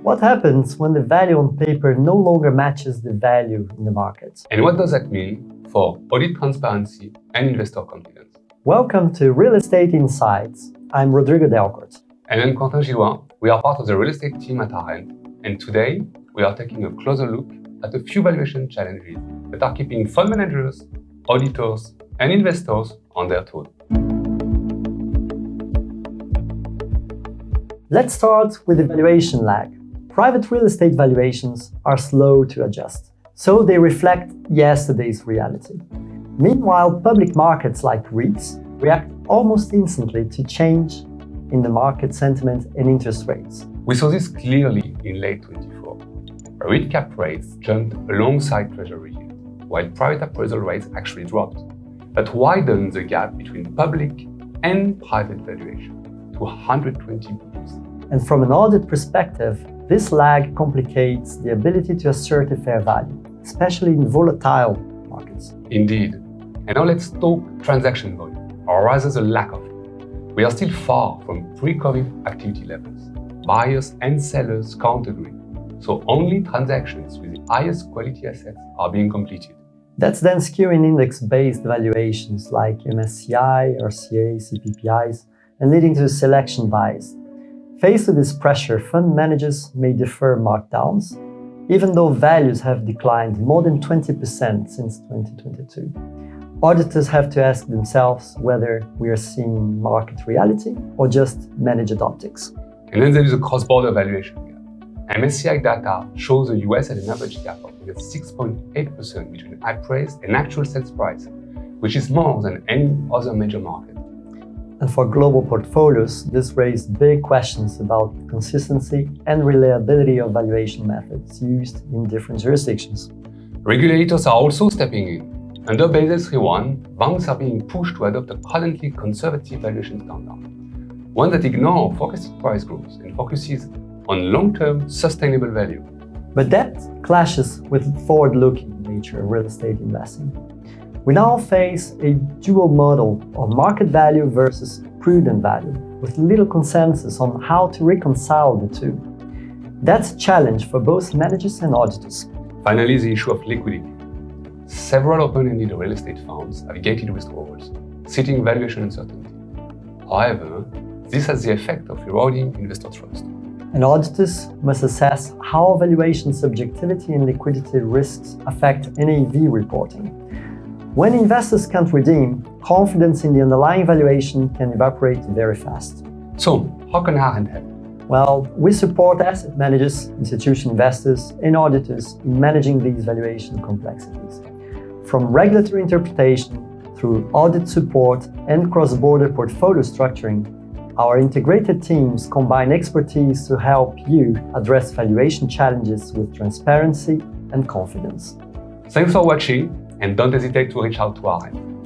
What happens when the value on paper no longer matches the value in the market? And what does that mean for audit transparency and investor confidence? Welcome to Real Estate Insights. I'm Rodrigo Delcourt. And I'm Quentin Gillois. We are part of the real estate team at Arend. And today, we are taking a closer look at a few valuation challenges that are keeping fund managers, auditors, and investors on their toes. Let's start with the valuation lag. Private real estate valuations are slow to adjust, so they reflect yesterday's reality. Meanwhile, public markets like REITs react almost instantly to change in the market sentiment and interest rates. We saw this clearly in late 2024. REIT cap rates jumped alongside treasury yield, while private appraisal rates actually dropped. That widened the gap between public and private valuation to 120 points. And from an audit perspective, this lag complicates the ability to assert a fair value, especially in volatile markets. Indeed. And now let's talk transaction volume, or rather the lack of it. We are still far from pre-COVID activity levels. Buyers and sellers can't agree, so only transactions with the highest quality assets are being completed. That's then skewing index-based valuations like MSCI, RCA, CPPIs, and leading to selection bias. Faced with this pressure, fund managers may defer markdowns, even though values have declined more than 20% since 2022. Auditors have to ask themselves whether we are seeing market reality or just managed optics. And then there is a cross-border valuation gap. MSCI data shows the US at an average gap of 6.8% between appraised and actual sales price, which is more than any other major market. And for global portfolios, this raised big questions about consistency and reliability of valuation methods used in different jurisdictions. Regulators are also stepping in. Under Basel III, banks are being pushed to adopt a prudently conservative valuation standard, one that ignores forecasted price growth and focuses on long-term sustainable value. But that clashes with forward-looking nature of real estate investing. We now face a dual model of market value versus prudent value, with little consensus on how to reconcile the two. That's a challenge for both managers and auditors. Finally, the issue of liquidity. Several open-ended real estate funds have gated withdrawals, citing valuation uncertainty. However, this has the effect of eroding investor trust. And auditors must assess how valuation subjectivity and liquidity risks affect NAV reporting. When investors can't redeem, confidence in the underlying valuation can evaporate very fast. So, how can Arend help? Well, we support asset managers, institutional investors, and auditors in managing these valuation complexities. From regulatory interpretation through audit support and cross-border portfolio structuring, our integrated teams combine expertise to help you address valuation challenges with transparency and confidence. Thanks for watching, and don't hesitate to reach out to Arend.